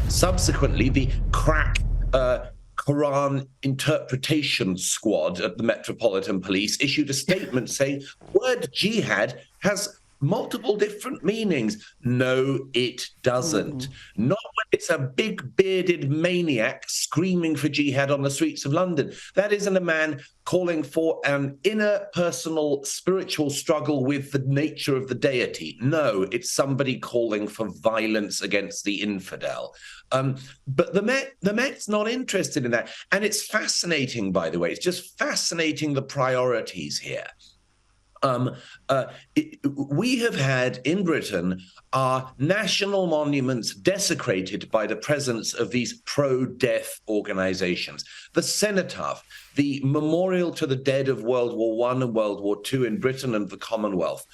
Subsequently, the crack Quran interpretation squad at the Metropolitan Police issued a statement saying word jihad has multiple different meanings. No, it doesn't. Not when it's a big bearded maniac screaming for jihad on the streets of London. That isn't a man calling for an inner personal spiritual struggle with the nature of the deity. No, it's somebody calling for violence against the infidel. But the Met's not interested in that. And it's fascinating, by the way. It's just fascinating the priorities here. We have had in Britain our national monuments desecrated by the presence of these pro-death organizations. The cenotaph, the memorial to the dead of World War I and World War II in Britain and the Commonwealth,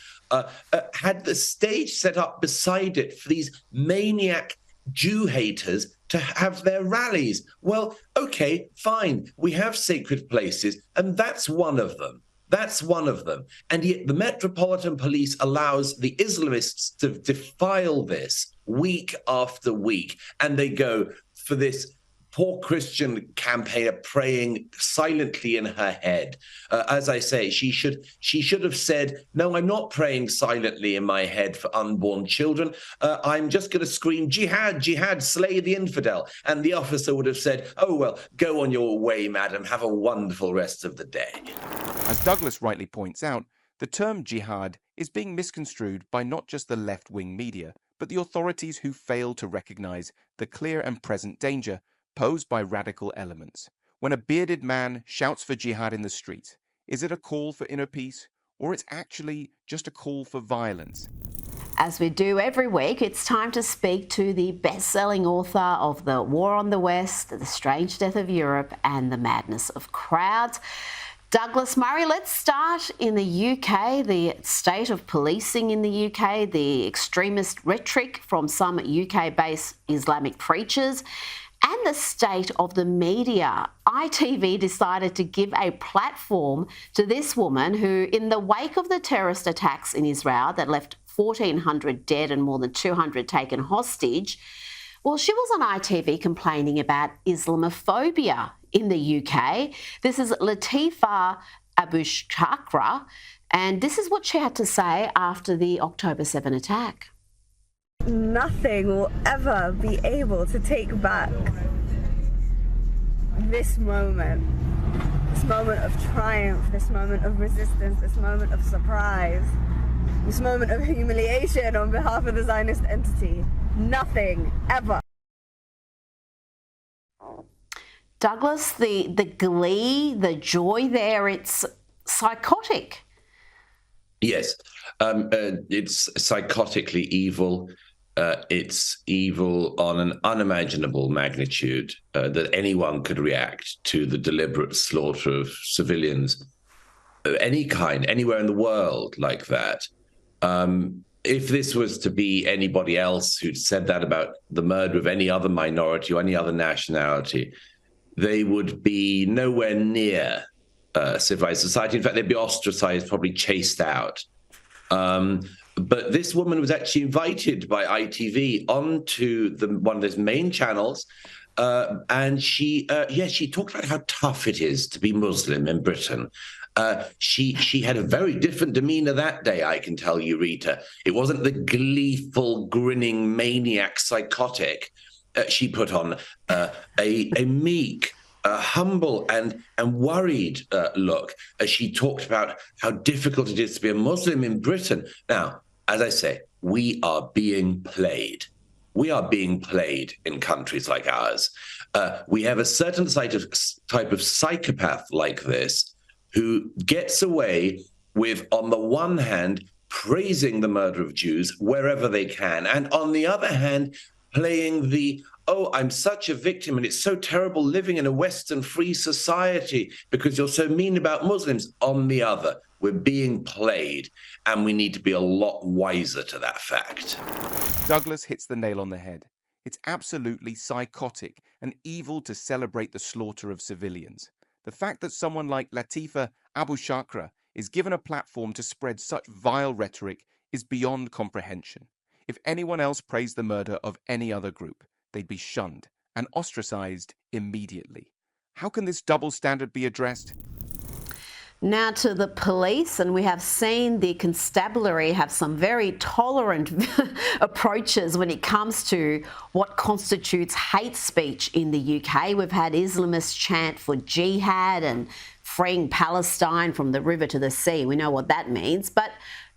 had the stage set up beside it for these maniac Jew haters to have their rallies. Well, okay, fine. We have sacred places, and that's one of them. That's one of them. And yet the Metropolitan Police allows the Islamists to defile this week after week. And they go for this poor Christian campaigner praying silently in her head. As I say, she should have said, no, I'm not praying silently in my head for unborn children. I'm just going to scream, jihad, jihad, slay the infidel. And the officer would have said, oh, well, go on your way, madam. Have a wonderful rest of the day. As Douglas rightly points out, the term jihad is being misconstrued by not just the left-wing media, but the authorities who fail to recognize the clear and present danger posed by radical elements. When a bearded man shouts for jihad in the street, is it a call for inner peace, or it's actually just a call for violence? As we do every week, it's time to speak to the best-selling author of The War on the West, The Strange Death of Europe, and The Madness of Crowds, Douglas Murray. Let's start in the UK, the state of policing in the UK, the extremist rhetoric from some UK-based Islamic preachers, and the state of the media. ITV decided to give a platform to this woman who, in the wake of the terrorist attacks in Israel that left 1,400 dead and more than 200 taken hostage, well, she was on ITV complaining about Islamophobia in the UK. This is Latifa Abushakra, and this is what she had to say after the October 7 attack. Nothing will ever be able to take back this moment of triumph, this moment of resistance, this moment of surprise, this moment of humiliation on behalf of the Zionist entity. Nothing, ever. Douglas, the glee, the joy there, it's psychotic. Yes, it's psychotically evil. It's evil on an unimaginable magnitude that anyone could react to the deliberate slaughter of civilians of any kind, anywhere in the world like that. If this was to be anybody else who'd said that about the murder of any other minority or any other nationality, they would be nowhere near civilized society. In fact, they'd be ostracized, probably chased out. But this woman was actually invited by ITV onto one of those main channels, and she talked about how tough it is to be Muslim in Britain. She had a very different demeanor that day, I can tell you, Rita. It wasn't the gleeful, grinning maniac psychotic. She put on a meek, humble and worried look as she talked about how difficult it is to be a Muslim in Britain. Now, as I say, we are being played. We are being played in countries like ours. We have a certain type of psychopath like this who gets away with, on the one hand, praising the murder of Jews wherever they can, and on the other hand, playing the, oh, I'm such a victim and it's so terrible living in a Western free society because you're so mean about Muslims. On the other, we're being played, and we need to be a lot wiser to that fact. Douglas hits the nail on the head. It's absolutely psychotic and evil to celebrate the slaughter of civilians. The fact that someone like Latifa Abushakra is given a platform to spread such vile rhetoric is beyond comprehension. If anyone else praised the murder of any other group, they'd be shunned and ostracized immediately. How can this double standard be addressed? Now to the police, and we have seen the constabulary have some very tolerant approaches when it comes to what constitutes hate speech in the UK. We've had Islamists chant for jihad and freeing Palestine from the river to the sea. We know what that means. But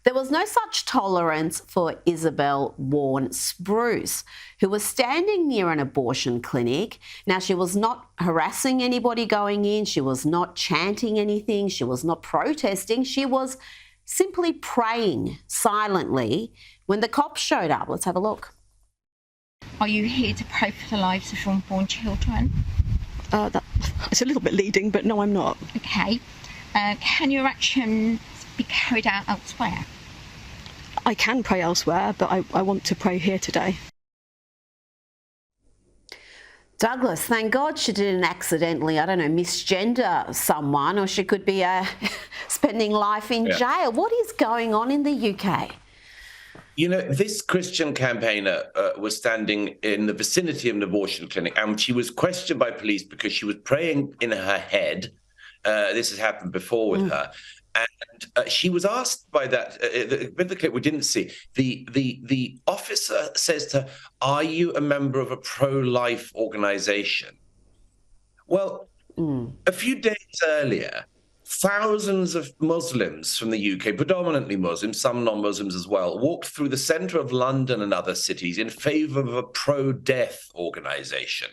there was no such tolerance for Isabel Warren Spruce, who was standing near an abortion clinic. Now, she was not harassing anybody going in. She was not chanting anything. She was not protesting. She was simply praying silently when the cops showed up. Let's have a look. Are you here to pray for the lives of unborn children? It's a little bit leading, but no, I'm not. Okay. Can your actions be carried out elsewhere? I can pray elsewhere, but I want to pray here today. Douglas, thank God she didn't accidentally, I don't know, misgender someone, or she could be spending life in jail. What is going on in the UK? You know, this Christian campaigner was standing in the vicinity of an abortion clinic, and she was questioned by police because she was praying in her head. This has happened before with her. And she was asked by that, with the clip we didn't see, the officer says to her, "Are you a member of a pro-life organization?" Well, a few days earlier, thousands of Muslims from the UK, predominantly Muslims, some non-Muslims as well, walked through the centre of London and other cities in favour of a pro-death organisation.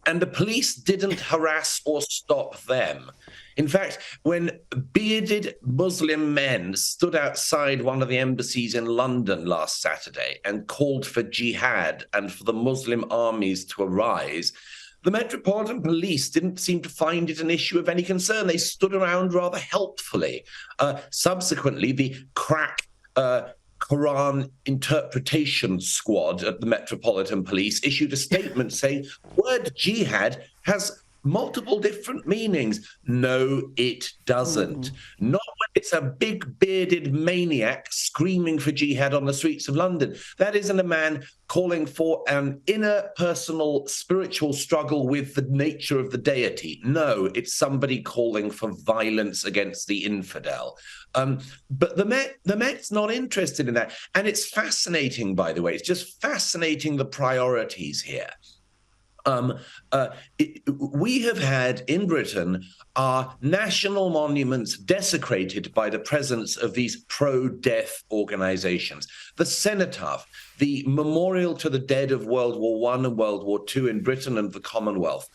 And the police didn't harass or stop them. In fact, when bearded Muslim men stood outside one of the embassies in London last Saturday and called for jihad and for the Muslim armies to arise, the Metropolitan Police didn't seem to find it an issue of any concern. They stood around rather helpfully. Subsequently, the crack Quran interpretation squad at the Metropolitan Police issued a statement saying, word jihad has multiple different meanings. No, it doesn't. Not when it's a big bearded maniac screaming for jihad on the streets of London. That isn't a man calling for an inner personal spiritual struggle with the nature of the deity. No, it's somebody calling for violence against the infidel. But the Met's not interested in that. And it's fascinating, by the way. It's just fascinating the priorities here. We have had in Britain our national monuments desecrated by the presence of these pro-death organizations. The cenotaph, the memorial to the dead of World War I and World War II in Britain and the Commonwealth,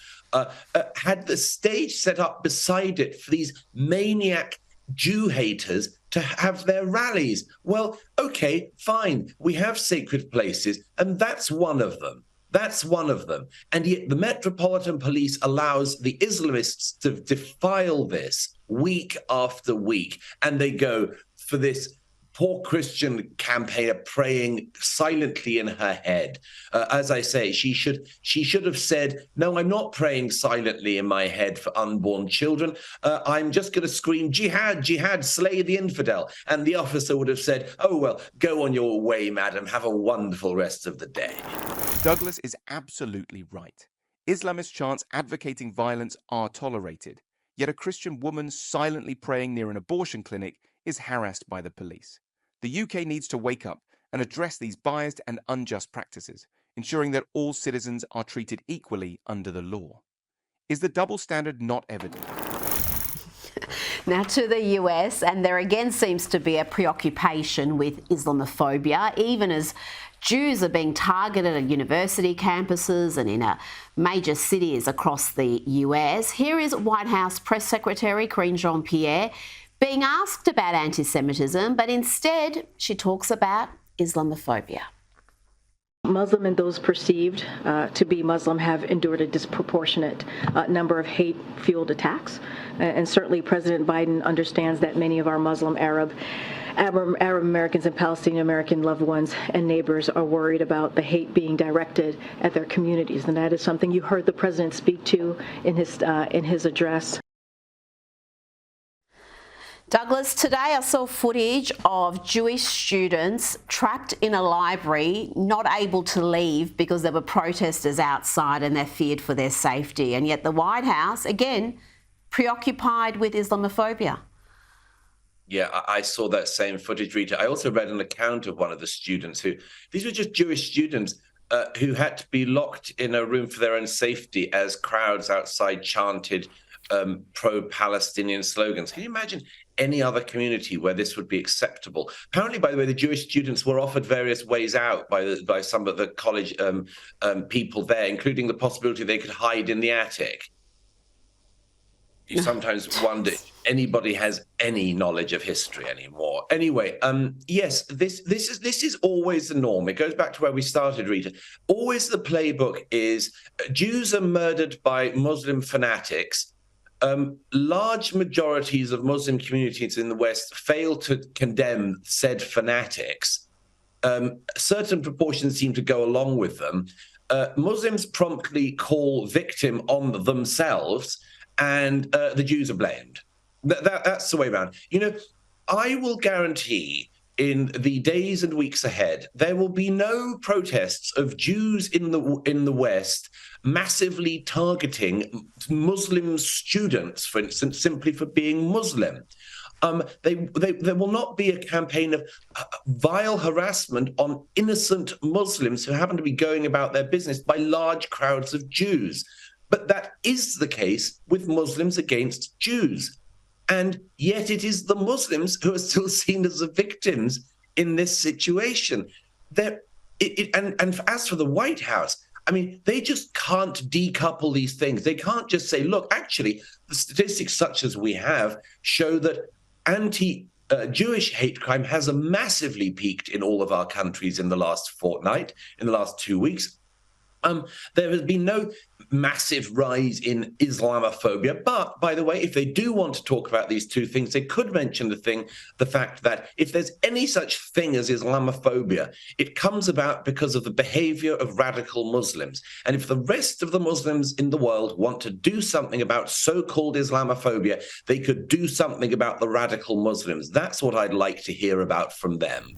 had the stage set up beside it for these maniac Jew haters to have their rallies. Well, okay, fine. We have sacred places, and that's one of them. That's one of them. And yet the Metropolitan Police allows the Islamists to defile this week after week. And they go for this poor Christian campaigner praying silently in her head. As I say, she should have said, no, I'm not praying silently in my head for unborn children. I'm just going to scream, jihad, jihad, slay the infidel. And the officer would have said, oh, well, go on your way, madam. Have a wonderful rest of the day. Douglas is absolutely right. Islamist chants advocating violence are tolerated, yet a Christian woman silently praying near an abortion clinic is harassed by the police. The UK needs to wake up and address these biased and unjust practices, ensuring that all citizens are treated equally under the law. Is the double standard not evident? Now to the US, and there again seems to be a preoccupation with Islamophobia, even as Jews are being targeted at university campuses and in major cities across the US. Here is White House Press Secretary Karine Jean-Pierre being asked about anti-Semitism, but instead she talks about Islamophobia. Muslim and those perceived to be Muslim have endured a disproportionate number of hate-fueled attacks. And certainly President Biden understands that many of our Muslim, Arab Americans and Palestinian American loved ones and neighbors are worried about the hate being directed at their communities. And that is something you heard the president speak to in his address. Douglas, today I saw footage of Jewish students trapped in a library, not able to leave because there were protesters outside and they feared for their safety. And yet the White House, again, preoccupied with Islamophobia. Yeah, I saw that same footage, Rita. I also read an account of one of the students these were just Jewish students who had to be locked in a room for their own safety as crowds outside chanted pro-Palestinian slogans. Can you imagine any other community where this would be acceptable? Apparently, by the way, the Jewish students were offered various ways out by some of the college people there, including the possibility they could hide in the attic. You sometimes wonder if anybody has any knowledge of history anymore. Anyway, yes, this is always the norm. It goes back to where we started, Rita. Always the playbook is Jews are murdered by Muslim fanatics. Large majorities of Muslim communities in the West fail to condemn said fanatics. Certain proportions seem to go along with them. Muslims promptly call victim on themselves, and the Jews are blamed. That's the way around. You know, I will guarantee in the days and weeks ahead, there will be no protests of Jews in the West massively targeting Muslim students, for instance, simply for being Muslim. There will not be a campaign of vile harassment on innocent Muslims who happen to be going about their business by large crowds of Jews. But that is the case with Muslims against Jews. And yet it is the Muslims who are still seen as the victims in this situation. And as for the White House, I mean, they just can't decouple these things. They can't just say, look, actually, the statistics such as we have show that anti-Jewish hate crime has massively peaked in all of our countries in the last fortnight, in the last 2 weeks. There has been no massive rise in Islamophobia. But, by the way, if they do want to talk about these two things, they could mention the fact that if there's any such thing as Islamophobia, it comes about because of the behavior of radical Muslims. And if the rest of the Muslims in the world want to do something about so-called Islamophobia, they could do something about the radical Muslims. That's what I'd like to hear about from them.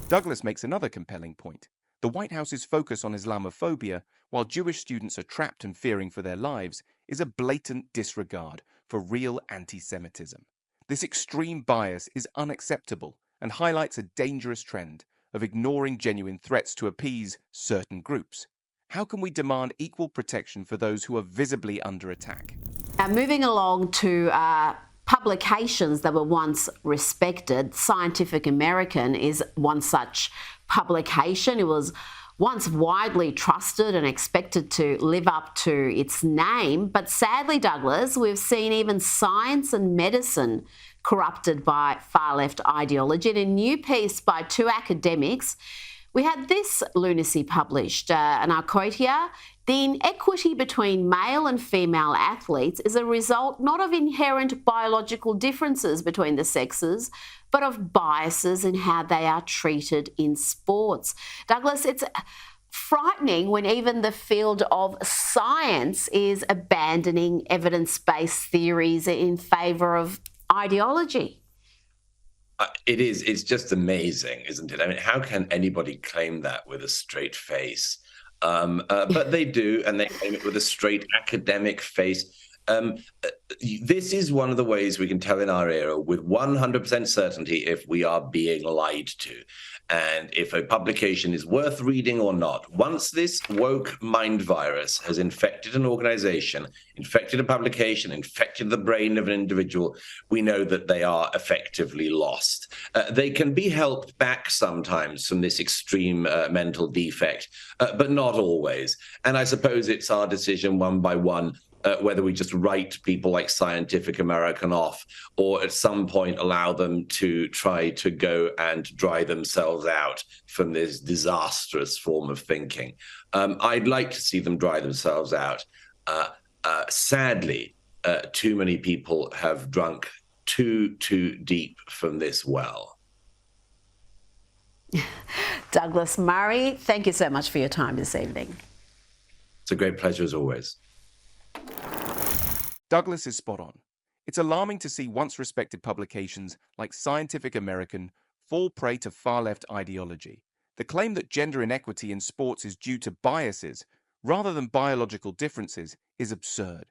Douglas makes another compelling point. The White House's focus on Islamophobia, while Jewish students are trapped and fearing for their lives, is a blatant disregard for real anti-Semitism. This extreme bias is unacceptable and highlights a dangerous trend of ignoring genuine threats to appease certain groups. How can we demand equal protection for those who are visibly under attack? Moving along to publications that were once respected, Scientific American is one such publication. It was once widely trusted and expected to live up to its name. But sadly, Douglas, we've seen even science and medicine corrupted by far-left ideology. In a new piece by two academics, we had this lunacy published, and I'll quote here: "The inequity between male and female athletes is a result not of inherent biological differences between the sexes, but of biases in how they are treated in sports." Douglas, it's frightening when even the field of science is abandoning evidence-based theories in favour of ideology. It is. It's just amazing, isn't it? I mean, how can anybody claim that with a straight face? But they do, and they claim it with a straight academic face. This is one of the ways we can tell in our era with 100% certainty if we are being lied to, and if a publication is worth reading or not. Once this woke mind virus has infected an organization, infected a publication, infected the brain of an individual, we know that they are effectively lost. They can be helped back sometimes from this extreme mental defect, but not always. And I suppose it's our decision one by one whether we just write people like Scientific American off, or at some point allow them to try to go and dry themselves out from this disastrous form of thinking. I'd like to see them dry themselves out. Sadly, too many people have drunk too deep from this well. Douglas Murray, thank you so much for your time this evening. It's a great pleasure as always. Douglas is spot on. It's alarming to see once respected publications like Scientific American fall prey to far-left ideology. The claim that gender inequity in sports is due to biases rather than biological differences is absurd.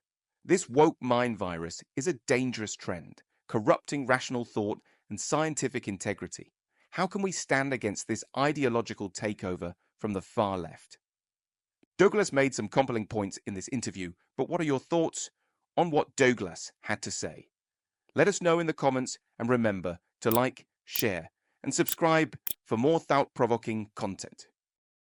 This woke mind virus is a dangerous trend, corrupting rational thought and scientific integrity. How can we stand against this ideological takeover from the far left? Douglas made some compelling points in this interview, but what are your thoughts on what Douglas had to say? Let us know in the comments, and remember to like, share, and subscribe for more thought-provoking content.